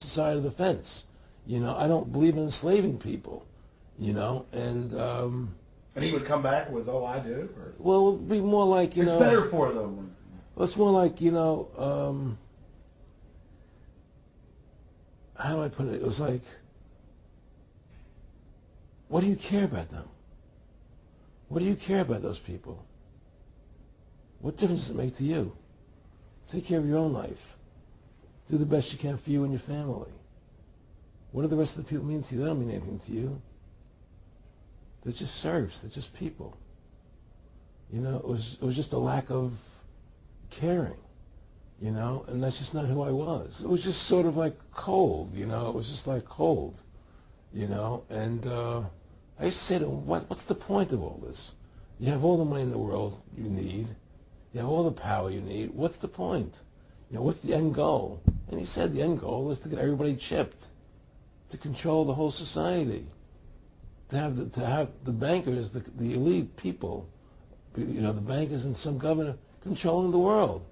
side of the fence. You know, I don't believe in enslaving people, you know, and he would come back with, oh, I do? Or? Well, it would be more like, you know... It's better for them. Well, it's more like, you know, how do I put it? It was like, what do you care about them? What do you care about those people? What difference does it make to you? Take care of your own life. Do the best you can for you and your family. What do the rest of the people mean to you? They don't mean anything to you. They're just serfs. They're just people. You know, it was just a lack of caring, you know, and that's just not who I was. It was just sort of like cold, you know. It was just like cold, you know. And I used to say to him, what's the point of all this? You have all the money in the world you need. You have all the power you need. What's the point? You know, what's the end goal? And he said the end goal is to get everybody chipped, to control the whole society, to have the bankers, the elite people, you know, the bankers and some governor controlling the world.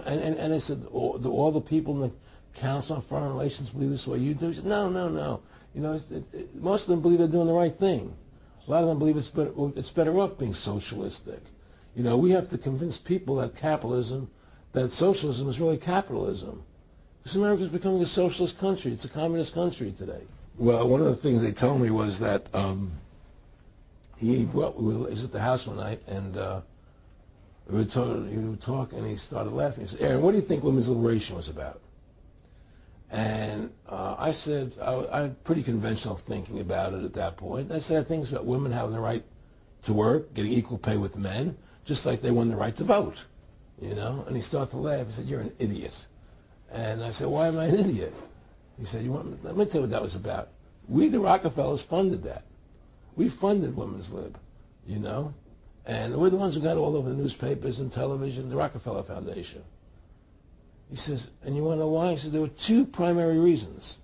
And they said, all the people in the Council on Foreign Relations believe this way you do? He said, no, no, no. You know, most of them believe they're doing the right thing. A lot of them believe it's better off being socialistic. You know, we have to convince people that socialism is really capitalism. Because America's becoming a socialist country. It's a communist country today. Well, one of the things they told me was that he was at the house one night, and he would talk, and he started laughing. He said, Aaron, what do you think women's liberation was about? And I said, I had pretty conventional thinking about it at that point. I said, I think it's about women having the right to work, getting equal pay with men, just like they won the right to vote, you know? And he started to laugh. He said, you're an idiot. And I said, why am I an idiot? He said, let me tell you what that was about. We, the Rockefellers, funded that. We funded women's lib, you know? And we're the ones who got all over the newspapers and television, the Rockefeller Foundation. He says, and you want to know why? He said, there were two primary reasons.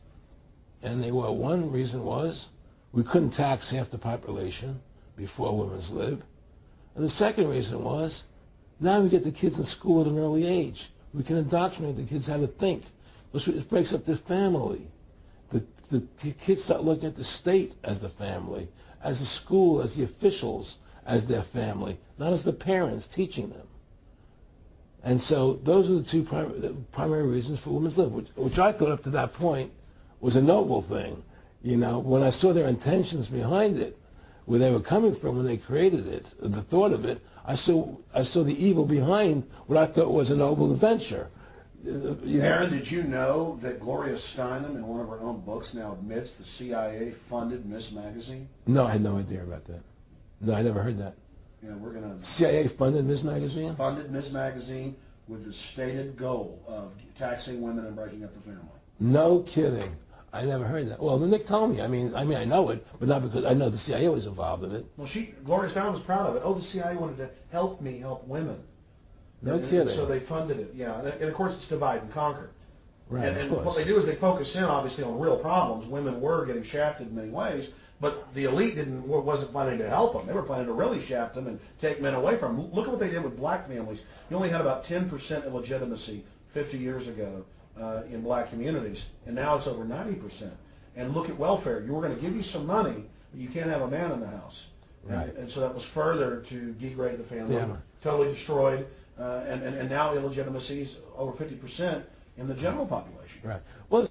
And they were, one reason was we couldn't tax half the population before women's lib. And the second reason was, now we get the kids in school at an early age. We can indoctrinate the kids how to think. It breaks up their family. The kids start looking at the state as the family, as the school, as the officials, as their family, not as the parents teaching them. And so those are the two primary reasons for women's lib, which I thought up to that point was a noble thing. You know, when I saw their intentions behind it, where they were coming from when they created it, the thought of it, I saw the evil behind what I thought was a noble adventure. Aaron, did you know that Gloria Steinem, in one of her own books, now admits the CIA funded Ms. Magazine? No, I had no idea about that. No, I never heard that. Yeah, we're going to... CIA funded Ms. Magazine? Funded Ms. Magazine with the stated goal of taxing women and breaking up the family. No kidding. I never heard that. Well, Nick told me. I mean, I know it, but not because I know the CIA was involved in it. Well, Gloria Steinem was proud of it. Oh, the CIA wanted to help me help women. No kidding. So they funded it, yeah. And of course, it's divide and conquer. Right, and what they do is they focus in, obviously, on real problems. Women were getting shafted in many ways, but the elite wasn't planning to help them. They were planning to really shaft them and take men away from them. Look at what they did with black families. You only had about 10% illegitimacy 50 years ago in black communities, and now it's over 90%. And look at welfare. You were going to give you some money, but you can't have a man in the house. Right. And so that was further to degrade the family, Yeah. totally destroyed. And now illegitimacy is over 50% in the general population. Right. Well,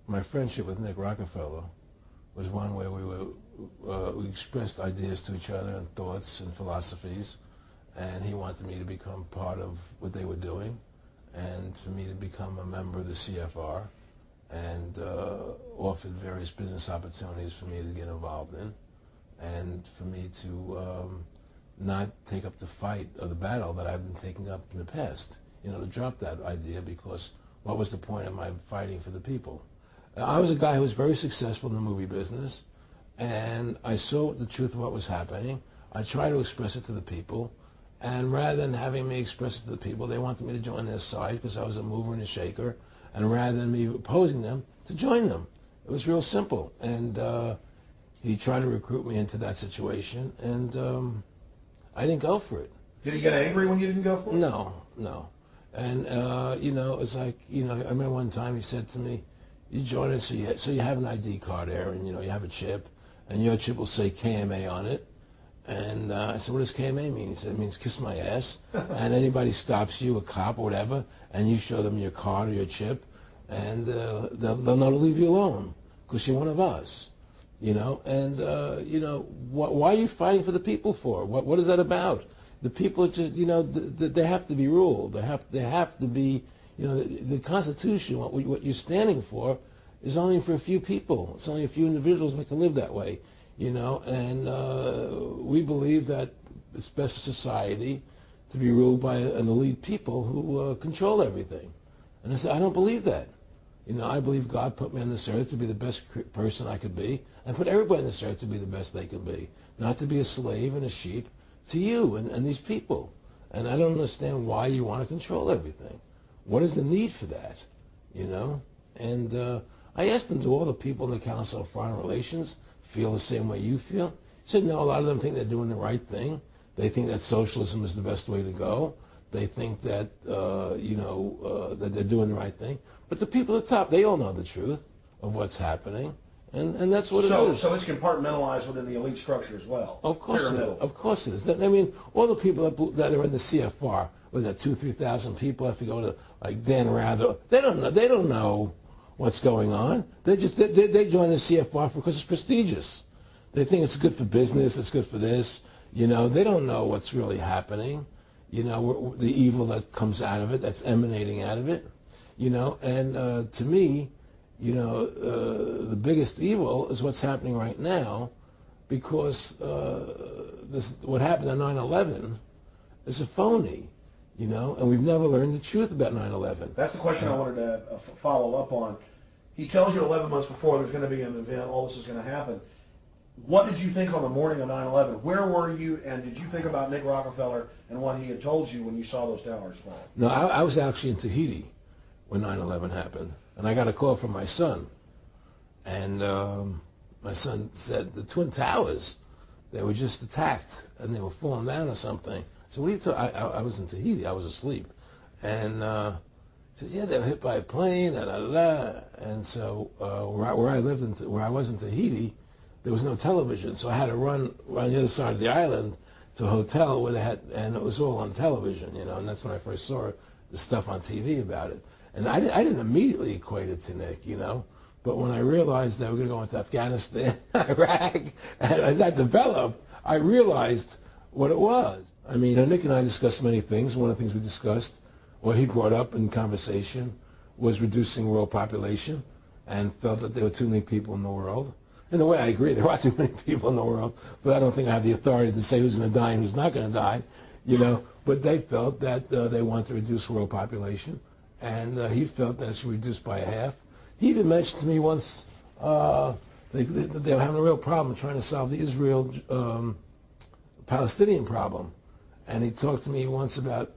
my friendship with Nick Rockefeller was one where we expressed ideas to each other and thoughts and philosophies, and he wanted me to become part of what they were doing, and for me to become a member of the CFR, and offered various business opportunities for me to get involved in, and for me to not take up the fight or the battle that I've been taking up in the past. You know, to drop that idea, because what was the point of my fighting for the people? I was a guy who was very successful in the movie business, and I saw the truth of what was happening. I tried to express it to the people, and rather than having me express it to the people, they wanted me to join their side because I was a mover and a shaker, and rather than me opposing them, to join them. It was real simple, and he tried to recruit me into that situation, and I didn't go for it. Did he get angry when you didn't go for it? No, no. And, you know, it's like, you know, I remember one time he said to me, You join it, so you have an ID card there, and you have a chip, and your chip will say KMA on it. And I said, what does KMA mean? He said, it means kiss my ass. And anybody stops you, a cop or whatever, and you show them your card or your chip, and they'll know to leave you alone because you're one of us. And why are you fighting for the people for? What is that about? The people are just, they have to be ruled. They have to be, the Constitution, what you're standing for, is only for a few people. It's only a few individuals that can live that way, And we believe that it's best for society to be ruled by an elite people who control everything. And I said, I don't believe that. I believe God put me on this earth to be the best person I could be, and put everybody on this earth to be the best they can be, not to be a slave and a sheep to you and these people. And I don't understand why you want to control everything. What is the need for that? And I asked them, do all the people in the Council of Foreign Relations feel the same way you feel? He said, no, a lot of them think they're doing the right thing. They think that socialism is the best way to go. They think that, that they're doing the right thing. But the people at the top, they all know the truth of what's happening. And that's what it is. So it's compartmentalized within the elite structure as well. Of course it is. Of course it is. I mean, all the people that are in the CFR, was that 2,000-3,000 people? If you go to like Dan Rather, they don't know what's going on. They join the CFR because it's prestigious. They think it's good for business. It's good for this. They don't know what's really happening. The evil that comes out of it, that's emanating out of it. And to me, the biggest evil is what's happening right now, because what happened on 9/11 is a phony, and we've never learned the truth about 9/11. That's the question I wanted to follow up on. He tells you 11 months before there's going to be an event, all this is going to happen. What did you think on the morning of 9/11? Where were you, and did you think about Nick Rockefeller and what he had told you when you saw those towers fall? No, I was actually in Tahiti when 9/11 happened, and I got a call from my son, and my son said, the Twin Towers, they were just attacked, and they were falling down or something. So what are you talking? I was in Tahiti, I was asleep, and he says, yeah, they were hit by a plane, da da da. And so where I lived, where I was in Tahiti, there was no television, so I had to run around the other side of the island to a hotel where they had, and it was all on television, and that's when I first saw the stuff on TV about it. And I didn't immediately equate it to Nick, but when I realized that we were going to go into Afghanistan, Iraq, and as that developed, I realized what it was. I mean, Nick and I discussed many things. One of the things we discussed, or he brought up in conversation, was reducing world population, and felt that there were too many people in the world. In a way, I agree. There are too many people in the world, but I don't think I have the authority to say who's going to die and who's not going to die, But they felt that they wanted to reduce world population, and he felt that it should be reduced by half. He even mentioned to me once they were having a real problem trying to solve the Israel-Palestinian problem. And he talked to me once about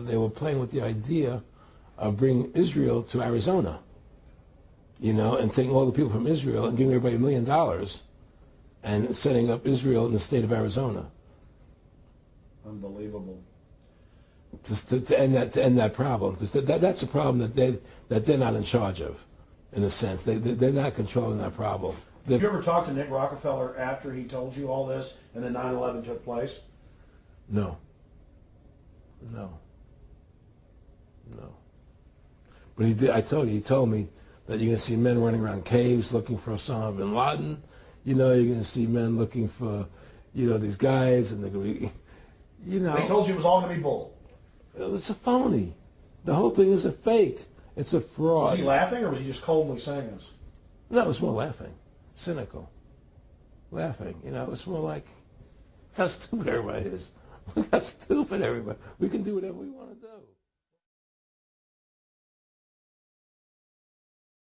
they were playing with the idea of bringing Israel to Arizona. And taking all the people from Israel and giving everybody $1 million and setting up Israel in the state of Arizona. Unbelievable. To end that problem, because that's a problem that they're not in charge of, in a sense. They're not controlling that problem. Did you ever talk to Nick Rockefeller after he told you all this and then 9/11 took place? No. But he did. He told me that you're going to see men running around caves looking for Osama bin Laden. You're going to see men looking for, these guys, and they're going to be, They told you it was all going to be bull. It's a phony. The whole thing is a fake. It's a fraud. Was he laughing, or was he just coldly saying this? No, it was more laughing. Cynical. Laughing. It was more like, how stupid everybody is. How stupid everybody. We can do whatever we want to do.